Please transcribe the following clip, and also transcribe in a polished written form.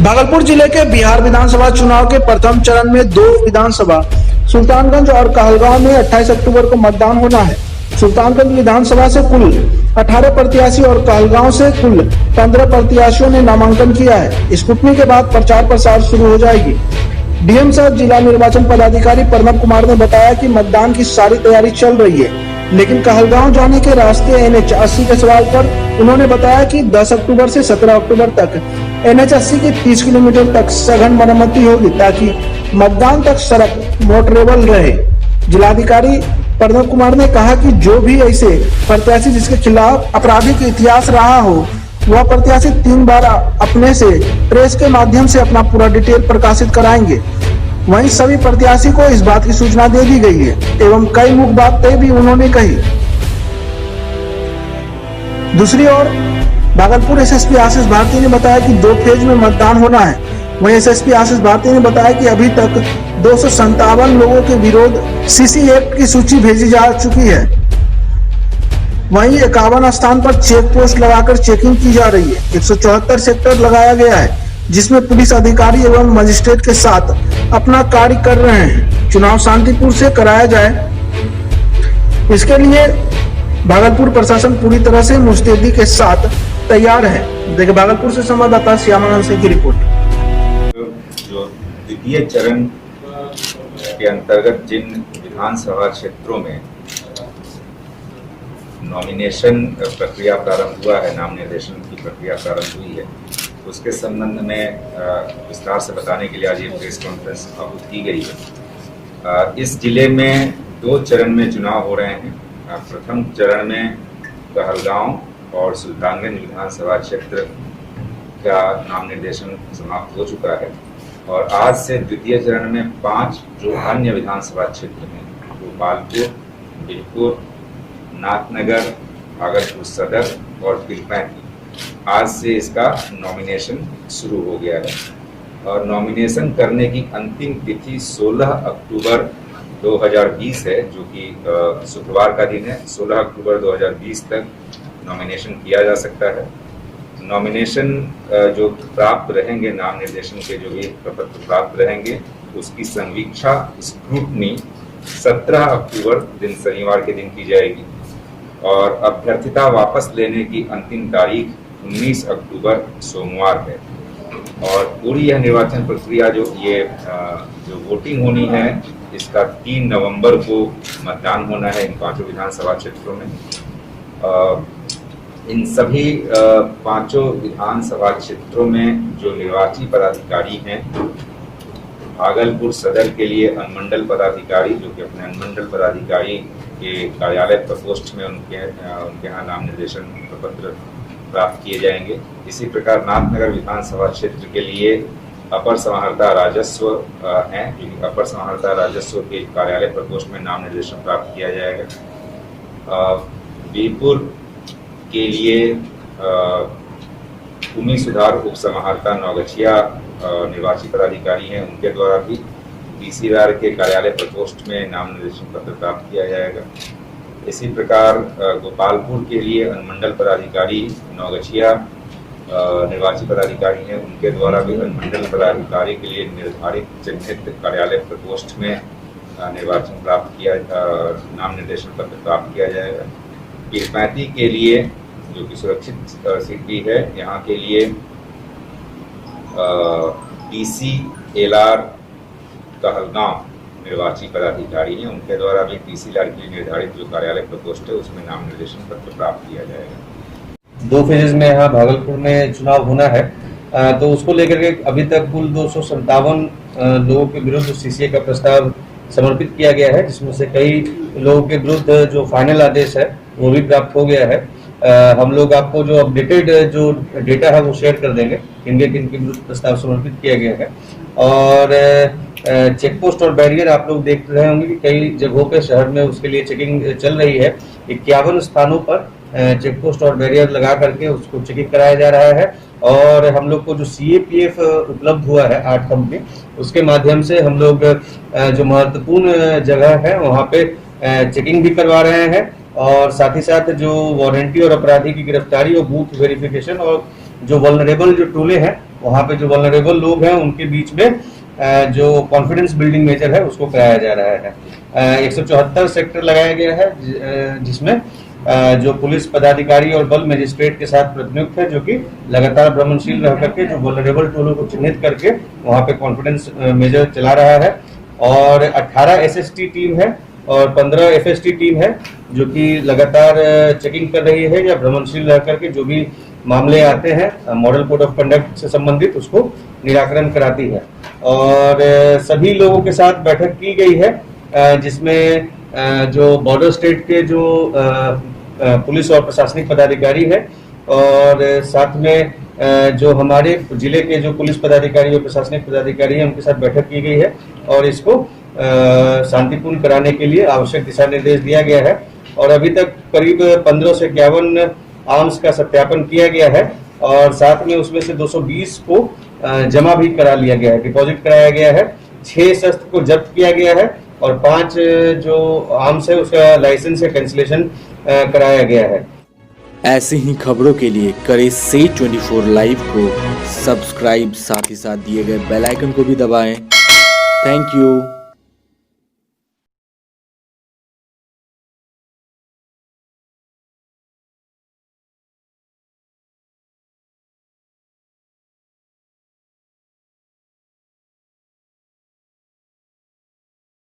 भागलपुर जिले के बिहार विधानसभा चुनाव के प्रथम चरण में 2 विधानसभा सुल्तानगंज और कहलगांव में 28 अक्टूबर को मतदान होना है। सुल्तानगंज विधानसभा से कुल 18 प्रत्याशी और कहलगांव से कुल 15 प्रत्याशियों ने नामांकन किया है। स्कूटनी के बाद प्रचार प्रसार शुरू हो जाएगी। डीएम सह जिला निर्वाचन पदाधिकारी प्रणव कुमार ने बताया कि मतदान की सारी तैयारी चल रही है, लेकिन कहलगांव जाने के रास्ते NH 80 के सवाल पर उन्होंने बताया कि 10 अक्टूबर से 17 अक्टूबर तक NH 80 की 30 किलोमीटर तक सघन मरम्मती होगी ताकि मतदान तक सड़क मोटरेबल रहे। जिलाधिकारी प्रणव कुमार ने कहा कि जो भी ऐसे प्रत्याशी जिसके खिलाफ आपराधिक इतिहास रहा हो, वह प्रत्याशी 3 बार अपने से प्रेस के माध्यम से अपना पूरा डिटेल प्रकाशित कराएंगे। वहीं सभी प्रत्याशी को इस बात की सूचना दे दी गई है एवं कई मुख्य बातें भी उन्होंने कही। दूसरी ओर भागलपुर एसएसपी आशीष भारती ने बताया कि 2 फेज में मतदान होना है। वहीं एसएसपी आशीष भारती ने बताया कि अभी तक 257 लोगों के विरोध सीसी एक्ट की सूची भेजी जा चुकी है। वहीं 51 स्थान पर चेक पोस्ट लगाकर चेकिंग की जा रही है। 174 सेक्टर लगाया गया है, जिसमें पुलिस अधिकारी एवं मजिस्ट्रेट के साथ अपना कार्य कर रहे हैं। चुनाव शांतिपूर्ण से कराया जाए, इसके लिए भागलपुर प्रशासन पूरी तरह से मुस्तैदी के साथ तैयार है। देखिए, भागलपुर से संवाददाता श्यामानंद सिंह की रिपोर्ट। जो द्वितीय चरण के अंतर्गत जिन विधानसभा क्षेत्रों में नॉमिनेशन प्रक्रिया प्रारंभ हुआ है, नाम निर्देशन की प्रक्रिया प्रारंभ हुई है, उसके संबंध में विस्तार से बताने के लिए आज ये प्रेस कॉन्फ्रेंस आहूत की गई है। इस जिले में 2 चरण में चुनाव हो रहे हैं। प्रथम चरण में कहलगांव और सुल्तानगंज विधानसभा क्षेत्र का नाम निर्देशन समाप्त हो चुका है और आज से द्वितीय चरण में 5 जो अन्य विधानसभा क्षेत्र हैं, गोपालपुर, बिहपुर, नाथनगर, भागलपुर सदर और पीरपैंती, आज से इसका नॉमिनेशन शुरू हो गया है और नॉमिनेशन करने की अंतिम तिथि 16 अक्टूबर 2020 है, जो कि शुक्रवार का दिन है। 16 अक्टूबर 2020 तक नॉमिनेशन किया जा सकता है। नॉमिनेशन जो प्राप्त रहेंगे, नाम निर्देशन के जो भी प्रपत्र प्राप्त रहेंगे, उसकी संवीक्षा स्क्रूटनी 17 अक्टूबर दिन शनिवार के दिन की जाएगी और अभ्यर्थिता वापस लेने की अंतिम तारीख 19 अक्टूबर सोमवार है। और पूरी यह निर्वाचन प्रक्रिया जो वोटिंग होनी है, इसका 3 नवंबर को मतदान होना है इन 5 विधानसभा क्षेत्रों में। इन सभी 5 विधानसभा क्षेत्रों में जो निर्वाची पदाधिकारी हैं, भागलपुर सदर के लिए अनुमंडल पदाधिकारी, जो कि अपने अनुमंडल पदाधिकारी के कार्यालय प्रकोष्ठ में उनके यहाँ नाम निर्देशन प्रपत्र प्राप्त किए जाएंगे। इसी प्रकार नाथनगर विधानसभा क्षेत्र के लिए अपर समाहर्ता राजस्व हैं, जो कि अपर समाहर्ता राजस्व के कार्यालय प्रकोष्ठ में नाम निर्देशन प्राप्त किया जाएगा। बीरपुर के लिए भूमि सुधार उप समाहर्ता नौगछिया निर्वाची पदाधिकारी हैं, उनके द्वारा भी DCR के कार्यालय प्रकोष्ठ में नाम निर्देशन पत्र प्राप्त किया जाएगा। इसी प्रकार गोपालपुर के लिए अनुमंडल पदाधिकारी नौगछिया निर्वाची पदाधिकारी हैं, उनके द्वारा भी अनुमंडल पदाधिकारी के लिए निर्धारित चिन्हित कार्यालय प्रकोष्ठ में निर्वाचन प्राप्त किया नाम निर्देशन पत्र प्राप्त किया जाएगा। पीरपैंती के लिए, जो कि सुरक्षित सीट भी है, यहाँ के लिए DCLR कहलगांव निर्वाची पदाधिकारी हैं, उनके द्वारा भी DCLR के लिए निर्धारित जो कार्यालय प्रकोष्ठ है, उसमें नाम निर्देशन पत्र प्राप्त किया जाएगा। 2 फेजेज में यहाँ भागलपुर में चुनाव होना है, तो उसको लेकर के अभी तक कुल 257 लोगों के विरुद्ध CCA का प्रस्ताव समर्पित किया गया है, जिसमें से कई लोगों के विरुद्ध जो फाइनल आदेश है वो भी प्राप्त हो गया है। हम लोग आपको जो अपडेटेड जो डेटा है वो शेयर कर देंगे, किनके विरुद्ध प्रस्ताव समर्पित किया गया है। और चेक पोस्ट और बैरियर आप लोग देख रहे होंगे कि कई जगहों पे शहर में उसके लिए चेकिंग चल रही है। 51 स्थानों पर चेक पोस्ट और बैरियर लगा करके उसको चेकिंग कराया जा रहा है और हम लोग को जो CAPF उपलब्ध हुआ है 8 कंपनी, उसके माध्यम से हम लोग जो महत्वपूर्ण जगह है वहाँ पे चेकिंग भी करवा रहे हैं और साथ ही साथ जो वारंटी और अपराधी की गिरफ्तारी और बूथ वेरिफिकेशन और जो वल्नरेबल जो टोले हैं वहाँ पे जो वल्नरेबल लोग हैं उनके बीच में जो कॉन्फिडेंस बिल्डिंग मेजर है उसको कराया जा रहा है। 174 सेक्टर लगाया गया है जिसमें जो पुलिस पदाधिकारी और बल मजिस्ट्रेट के साथ प्रतिनियुक्त है, जो कि लगातार भ्रमणशील रह करके जो वल्नरेबल टोलों को चिन्हित करके वहाँ पे कॉन्फिडेंस मेजर चला रहा है। और 18 एसएसटी टीम है और 15 एफएसटी टीम है जो कि लगातार चेकिंग कर रही है या भ्रमणशील रह करके जो भी मामले आते हैं मॉडल कोड ऑफ कंडक्ट से संबंधित उसको निराकरण कराती है। और सभी लोगों के साथ बैठक की गई है जिसमें जो बॉर्डर स्टेट के जो पुलिस और प्रशासनिक पदाधिकारी है और साथ में जो हमारे जिले के जो पुलिस पदाधिकारी और प्रशासनिक पदाधिकारी हैं उनके साथ बैठक की गई है और इसको शांतिपूर्ण कराने के लिए आवश्यक दिशा निर्देश दिया गया है। और अभी तक करीब 15 से 51 आर्म्स का सत्यापन किया गया है और साथ में उसमें से 220 को जमा भी करा लिया गया है, डिपॉजिट कराया गया है। 6 शस्त्र को जब्त किया गया है और 5 जो आर्म्स है उसका लाइसेंस या कैंसिलेशन कराया गया है। ऐसे ही खबरों के लिए करें से 24 लाइव को सब्सक्राइब, साथ ही साथ दिए गए बेल आइकन को भी दबाएं। Thank you.